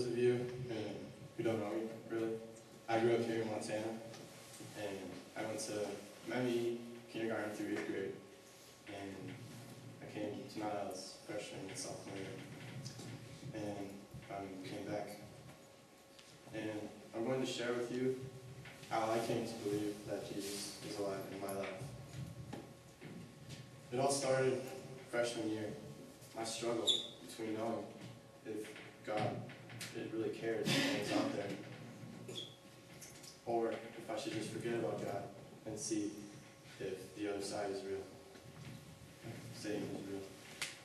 those of you who don't know me, really, I grew up here in Montana, and I went to Memmy kindergarten through 8th grade, and I came to Mount Alice freshman and sophomore year, and came back. And I'm going to share with you how I came to believe that Jesus is alive in my life. It all started freshman year, my struggle between knowing if God really cares and is out there, or if I should just forget about God and see if the other side is real, Satan is real.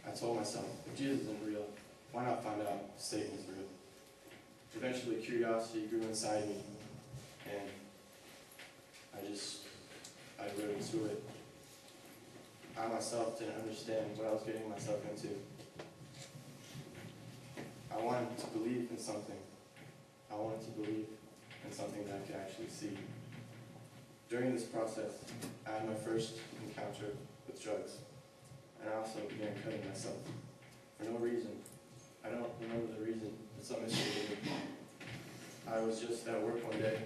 I told myself, if Jesus isn't real, why not find out if Satan is real? Eventually, curiosity grew inside me, and I grew into it. I myself didn't understand what I was getting myself into. I wanted to believe in something. I wanted to believe in something that I could actually see. During this process, I had my first encounter with drugs, and I also began cutting myself for no reason. I don't remember the reason. It's a mystery to me. I was just at work one day,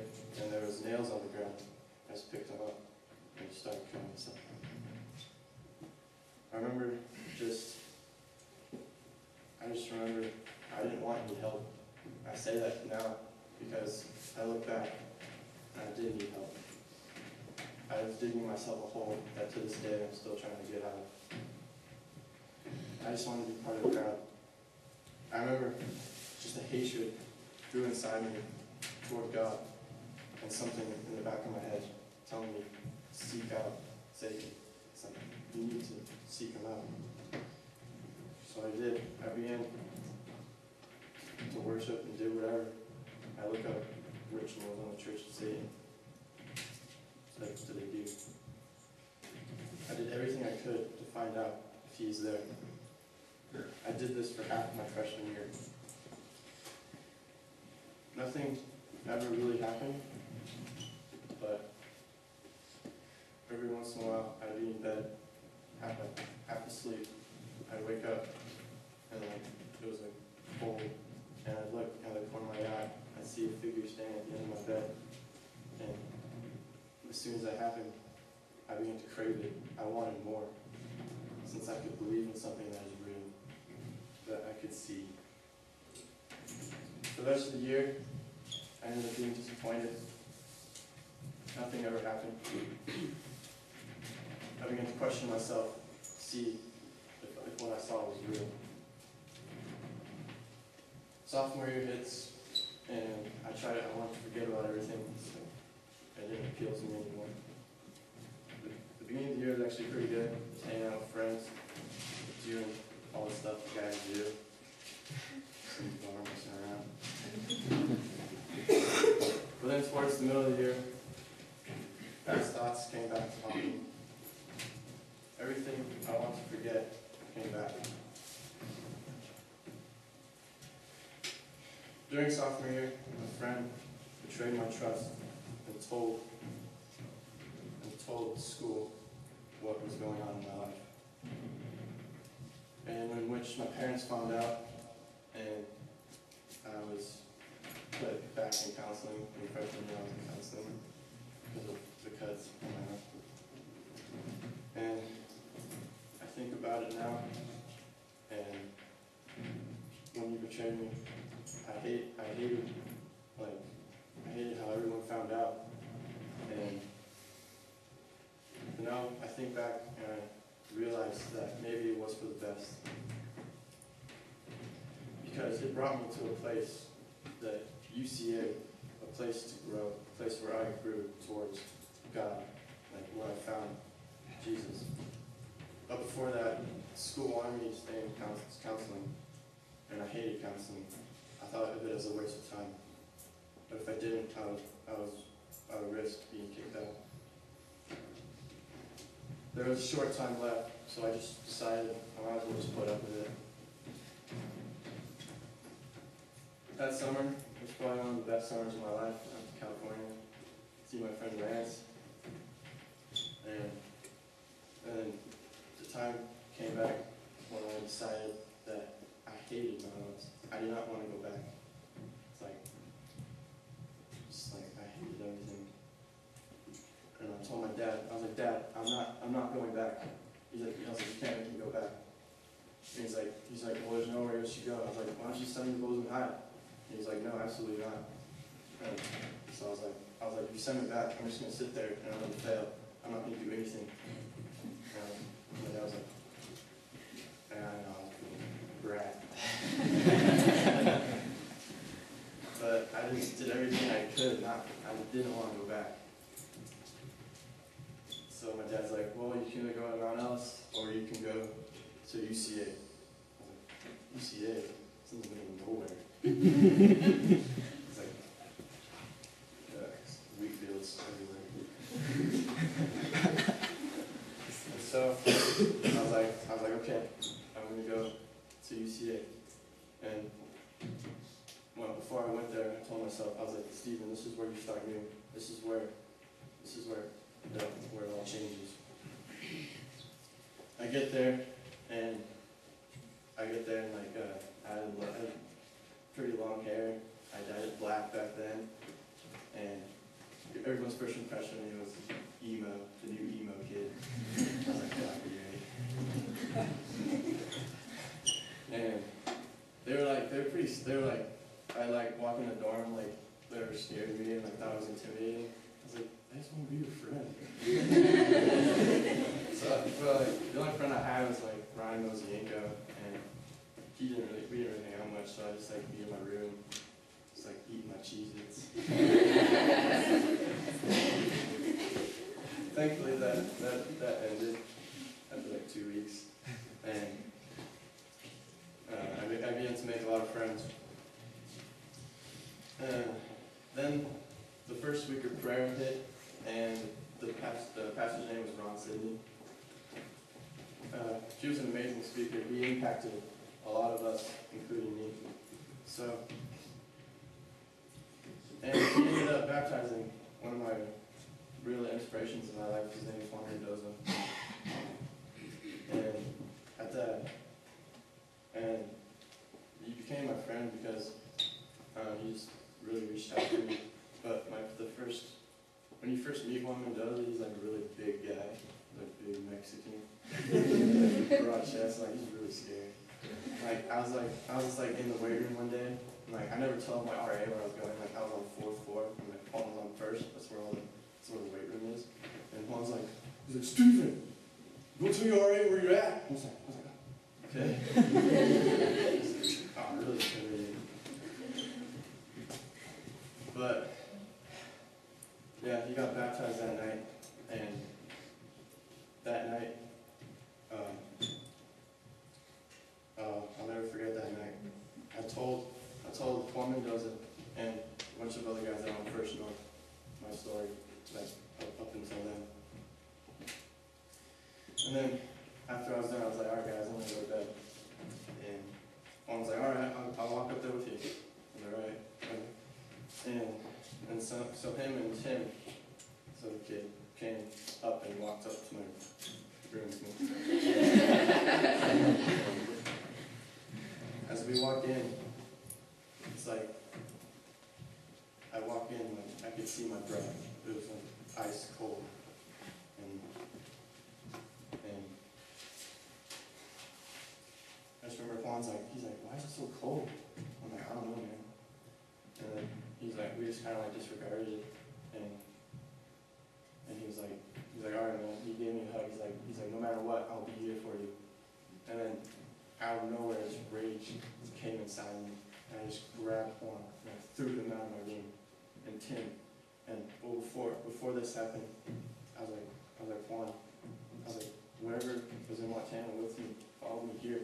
and there was nails on the ground. I just picked them up and just started cutting myself. I just remember I didn't want any help. I say that now because I look back and I did need help. I was digging myself a hole that to this day I'm still trying to get out of. I just wanted to be part of the crowd. I remember just a hatred grew inside me toward God, and something in the back of my head telling me, seek out Satan. Something. You need to seek him out. So I did. I began to worship and do whatever. I look up rituals on the Church of Satan. So what do they do? I did everything I could to find out if he's there. I did this for half my freshman year. Nothing ever really happened, but every once in a while I'd be in bed, half asleep. I'd wake up and it was cold, and I'd look out the corner of my eye. I'd see a figure standing at the end of my bed, and as soon as that happened, I began to crave it. I wanted more, since I could believe in something that is real, that I could see. For the rest of the year, I ended up being disappointed. Nothing ever happened. I began to question myself, see if what I saw was real. Sophomore year hits, and I wanted to forget about everything, so it didn't appeal to me anymore. The beginning of the year was actually pretty good. Just hanging out with friends, doing all the stuff the guys do. Some going messing around. But then towards the middle of the year, past thoughts came back to haunt me. Everything I want to forget came back. During sophomore year, a friend betrayed my trust and told the school what was going on in my life. And in which my parents found out, and I was put back in counseling in freshman year. I was in counseling because of the cuts in my mouth. And I think about it now, and when you betrayed me, I hated how everyone found out. And now I think back and I realize that maybe it was for the best, because it brought me to a place, that UCA, a place to grow, a place where I grew towards God, where I found Jesus. But before that, school wanted me to stay in counseling, and I hated counseling. I thought of it as a waste of time. But if I didn't, I would risk being kicked out. There was a short time left, so I just decided I might as well just put up with it. That summer was probably one of the best summers of my life. I went to California, see my friend Lance, and then the time came back when I decided that I hated Mount Alice. I did not want to go back. dad. I was like, Dad, I'm not going back. I was like, you can't make me go back. And he's like, well, there's nowhere else you go. I was like, why don't you send me to Bozeman High? And he's like, no, absolutely not. And so I was like, if you send me back, I'm just gonna sit there and I'm gonna fail. I'm not gonna do anything. And my dad was like, I know, I was being a brat. But I just did everything I could. I didn't want to go back. So my dad's like, well, you can either go to Mount Ellis or you can go to UCA. I was like, UCA? It's in the middle of nowhere. It's like, wheat fields everywhere. And so I was like, okay, I'm gonna go to UCA. And well, before I went there, I told myself, I was like, Stephen, this is where you start new. This is where it all changes. I get there, and like, I had pretty long hair. I dyed it black back then, and everyone's first impression of me was emo, the new emo kid. I was like, God, yay. And they were like, I like walk in the dorm, like, they were scared of me and like thought I was intimidating. I was like, I just want to be your friend. So, well, like, the only friend I had was like Ryan Mosienko, and we didn't really hang out much, so I just like be in my room, just like eating my Cheez-Its. Thankfully that ended after like 2 weeks, and I began to make a lot of friends. Then the first week of prayer hit, and the pastor's name was Ron Sidney. She was an amazing speaker. He impacted a lot of us, including me. So, and he ended up baptizing one of my real inspirations in my life. His name is Juan Mendoza. And he became my friend because he just really reached out to me. But when you first meet Juan Mendoza, he's like a really big guy, like big Mexican, broad chest, like he's really scary. Like I was just like in the weight room one day, and like I never told my RA where I was going. Like I was on the 4th floor, and like Juan was on the 1st. That's where the weight room is. And Juan's like, he's like, Stephen, go tell your RA where you're at. I was like, okay. Oh, really intimidating. But yeah, he got baptized that night, and that night, I'll never forget that night. I told Juan Mendoza and a bunch of other guys that I first know my story, like up until then. And then after I was done, I was like, all right, guys, I'm gonna go to bed. And Juan was like, all right, I'll walk up there with you. I was like, all right. And so him and Tim, so the kid, came up and walked up to my room with me. As we walk in, it's like, I walk in, like, I could see my breath. It was like ice cold. And I just remember Juan's like, he's like, why is it so cold? I'm like, I don't know, man. And then he's like, we just kind of like disregarded it. And he was like, all right, man. He gave me a hug. He's like, no matter what, I'll be here for you. And then out of nowhere, this rage came inside me. And I just grabbed Juan and I threw him out of my room. And Tim. And before this happened, I was like, Juan, whoever was in Montana with me, followed me here.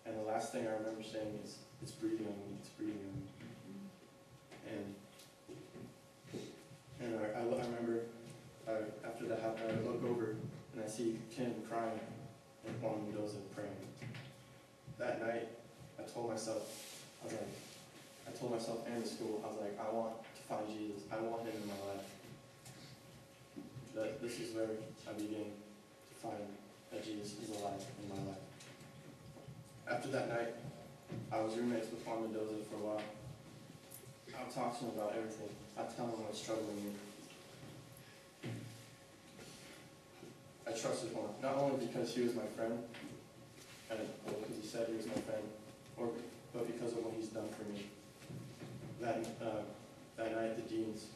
And the last thing I remember saying is, it's breathing on me, it's breathing on me. And I remember after that happened, I look over and I see Tim crying and Juan Mendoza praying. That night, I told myself and the school, I was like, I want to find Jesus. I want him in my life. That this is where I began to find that Jesus is alive in my life. After that night, I was roommates with Juan Mendoza for a while. I would talk to him about everything. I'd tell him what's troubling me. trusted Juan, not only because he was my friend, and because he said he was my friend, but because of what he's done for me. That night, the deans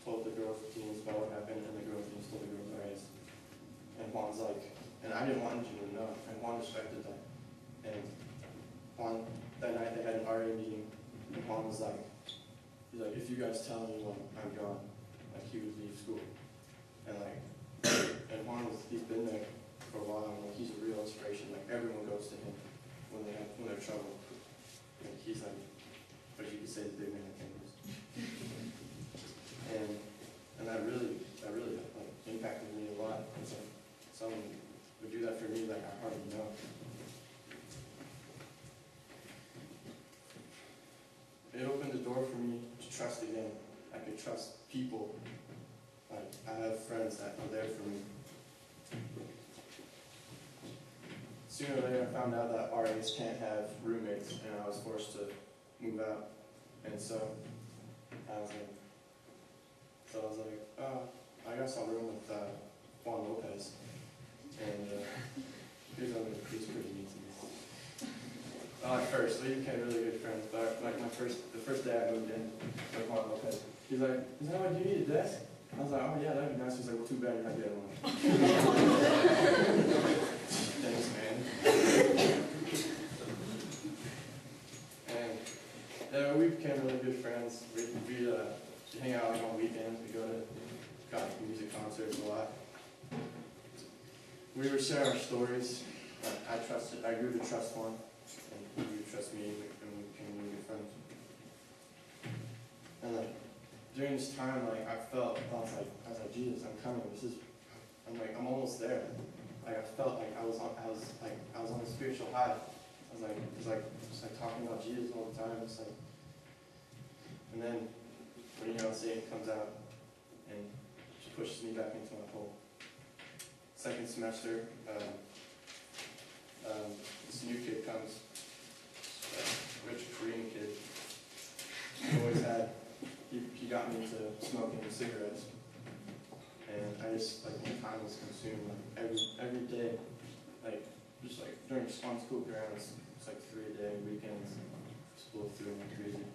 told the girls' deans about what happened, and the girls' deans told the girls' RAs. And Juan's like, and I didn't want you to know, and Juan respected that. And Juan, that night they had an RA meeting, and Juan was like, he's like, if you guys tell anyone I'm gone, like he would leave school. And like, and Juan he's been there for a while, and like he's a real inspiration. Like everyone goes to him when they're troubled. And he's like, but you could say the big man of campus. And that really like impacted me a lot. It's like someone would do that for me, like I hardly know. It opened the door for me to trust again. I could trust people. Like I have friends that are there for me. Sooner or later I found out that RAs can't have roommates, and I was forced to move out. And so I was like, I guess I'll room with Juan Lopez. And he's pretty mean to me. At first, we became really good friends. But like the first day I moved in with Juan Lopez, he's like, do you need a desk? I was like, oh yeah, that'd be nice. He's like, well, too bad you're not getting one. Thanks, man. And we became really good friends. We hang out like on weekends. We go to music concerts a lot. We would share our stories. I grew to trust Juan, and he would trust me, and we became really good friends. And like during this time, like I was like, Jesus, I'm coming. I'm almost there. Like I felt like I was on a spiritual high. I was like talking about Jesus all the time. It's like, and then when Satan comes out and she pushes me back into my hole. Second semester, this new kid comes, rich Korean kid. He got me into smoking cigarettes. And I just, like, my time was consumed, like, every day, like, just, like, during on-school grounds, it's, like, 3 a day, weekends, just blow through them like crazy.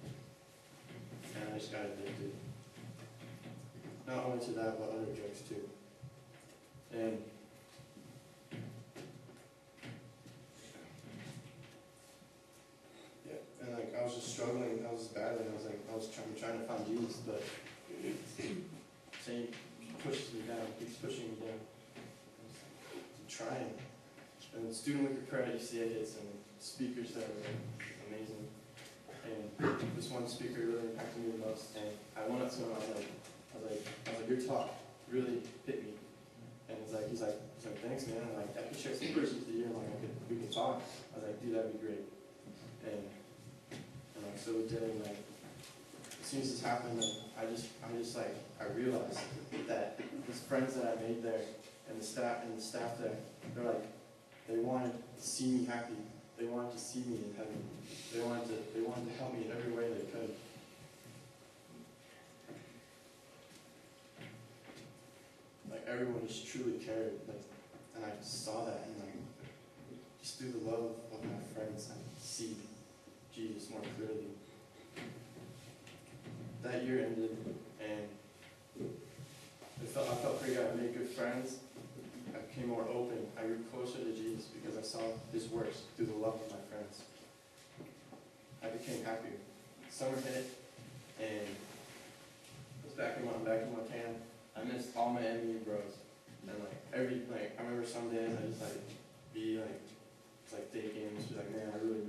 And I just got addicted. Not only to that, but other drugs, too. And like, I was just struggling, I was battling, I was trying to find Jesus, but Satan pushes me down, keeps pushing me down. I'm trying. And student liquor credit UCA hits, and speakers that were amazing. And this one speaker really impacted me the most, and I went up to him, I was like, your talk really hit me. And he's like, thanks, man. And like, I could share some verses with you, and like, we could talk. I was like, dude, that'd be great. And like, so we did, and like, as soon as this happened, I realized that these friends that I made there, and the staff there, they wanted to see me happy. They wanted to see me in heaven. They wanted to help me in every way they could. Like, everyone just truly cared, like, and I saw that, and like, just through the love of my friends, I could see Jesus more clearly. That year ended, and I felt pretty good. I made good friends. I became more open. I grew closer to Jesus because I saw His works through the love of my friends. I became happier. Summer hit, and I was back in Montana. I missed all my MU bros, and I remember some days I just thinking, just be like, man, I really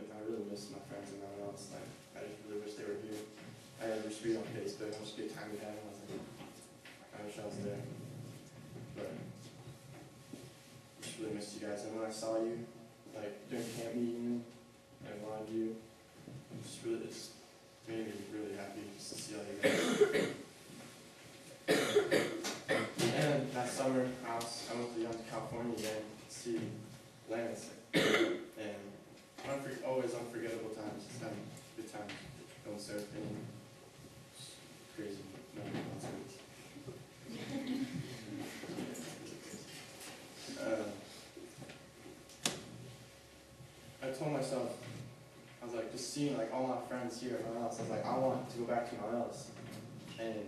miss my friends and everyone else. Like, I just really wish they were here. I had to read on Facebook how much good time we had, and I was like, I wish I was there. But I just really missed you guys. And when I saw you, like during camp meeting, and a lot of you, it's made me really happy just to see all you guys. And that summer, I went to California again to see Lance. And always unforgettable times. Just having a good time going surfing. Crazy. No, I was like, just seeing like all my friends here at my house, I was like, I want to go back to my house. And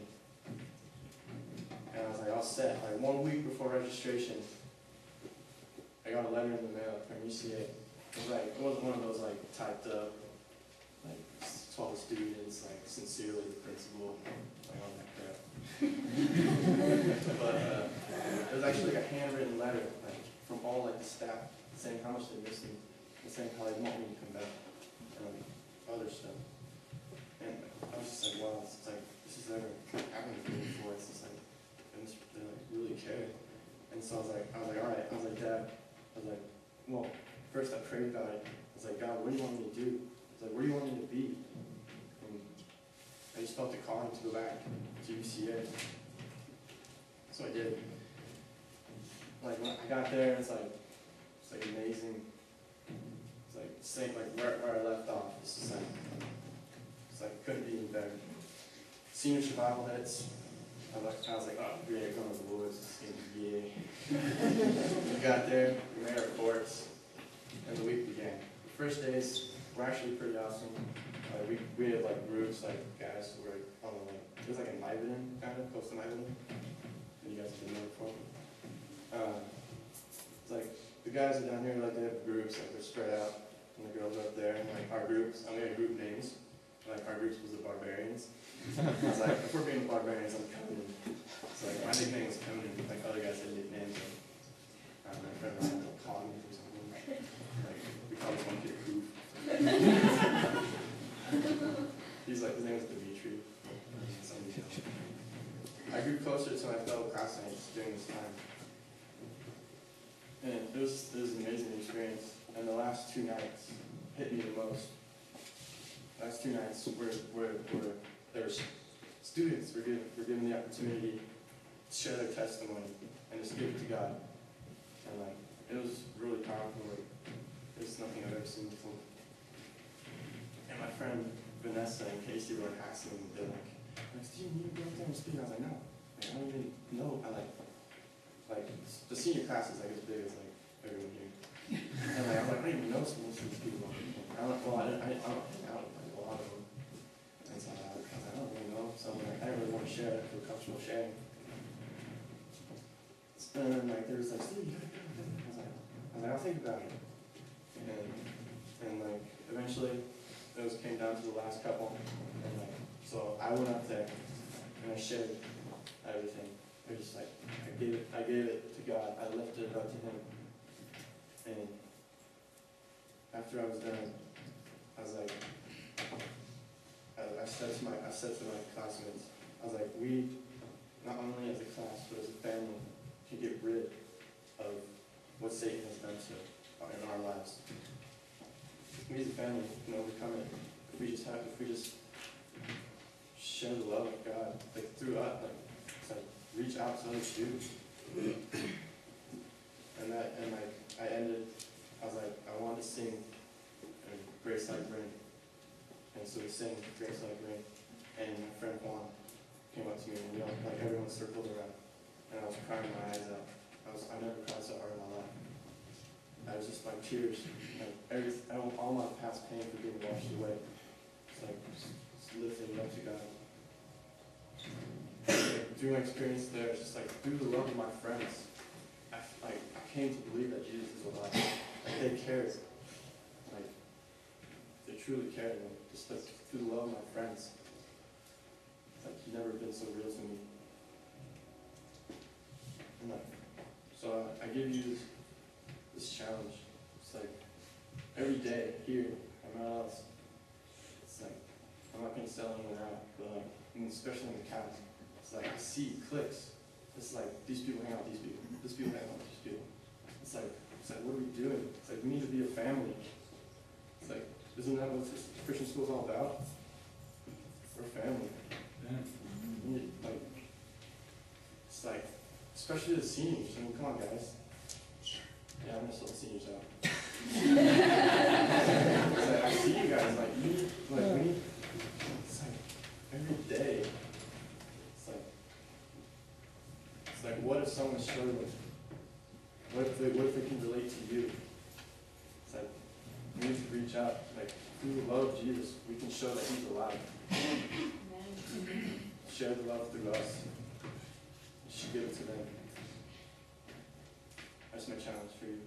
I was like, all set. Like 1 week before registration, I got a letter in the mail from UCA. It wasn't one of those like typed up, like to all the students, like sincerely the principal, like all that crap. But it was actually like a handwritten letter, like from all like the staff, saying how much they missed me, and saying how they want me to come back, and like other stuff. And I was just like, wow, it's like this has never happened to me before. It's just like they like really care. And so I was like, all right. I was like, Dad. I was like, well, first I prayed about it. I was like, God, what do you want me to do? I was like, where do you want me to be? And I just felt the calling to go back to UCA. So I did. Like when I got there, it's like amazing. It's like same like where I left off. It's like couldn't be any better. Senior survival hits. I was like, oh great, going to the woods. It's gonna be yay. We got there, we made our reports, and the week began. The first days were actually pretty awesome. We had like groups, like guys who were on the it was like in Lebanon, kind of close to Lebanon. You guys have been there before. It's like the guys are down here, like they have groups, like they're spread out, and the girls are up there, and like our groups, we had group names. Like our groups was the Barbarians. I was like, if we're being the Barbarians, I'm Conan. So like my nickname was Conan, like other guys had nicknames. Like, my friend Ryan called Conan or something. Like we called one kid Hoof. His name was Dimitri. I grew closer to my fellow classmates during this time. And it was an amazing experience. And the last 2 nights hit me the most. Last 2 nights where there were students were given the opportunity to share their testimony and just give it to God. And like it was really powerful. Like, it's nothing I've ever seen before. And my friend Vanessa and Casey were asking me, they're like, Steve, you go up there and speak? I was like, no. Like, I don't even know. I like the senior class is like as big as like everyone here. And like I was like, I don't even know some of these people. I don't hang out with like a lot of them. And so I was like, I don't really know. So I'm like, I didn't really want to share it. I feel comfortable sharing. And then like there was like, Steve, you gotta go. I was like, I'll think about it. And like eventually those came down to the last couple. And like so I went up there and I shared everything. I just like I gave it to God. I lifted it up to Him. And after I was done, I was like, I said to my classmates, I was like, we, not only as a class, but as a family, can get rid of what Satan has done to in our lives. We as a family can overcome it if we just share the love of God, like through us, like reach out to other students. And I ended, I was like, I wanted to sing Grace Like Rain. And so we sang Grace Like Rain. And my friend Juan came up to me and we all, like everyone circled around. And I was crying my eyes out. I never cried so hard in my life. I was just like tears, like all my past pain for being washed away. It's like just lifting up to God. Through my experience there, it's just like through the love of my friends, I came to believe that Jesus is alive. Like they cared. Like they truly cared. Like, just like through the love of my friends. Like He's never been so real to me. And like, so I give you this challenge. It's like every day here at my house, it's like I'm not gonna sell anyone out, but like, especially in the county, it's like I see cliques. It's like these people hang out with these people. These people hang out with these people. It's like what are we doing? It's like we need to be a family. It's like, isn't that what Christian school is all about? We're family. Yeah. We need, like, it's like, especially the seniors. I mean, come on, guys. Yeah, I'm gonna sell the seniors out. It's like, I see you guys. Like, you need, like, we need. It's like every day. It's like, what if someone's struggling? What if they can relate to you? It's like, we need to reach reach out. Like, through the love of Jesus, we can show that he's alive. Share the love through us. You should give it to them. That's my challenge for you.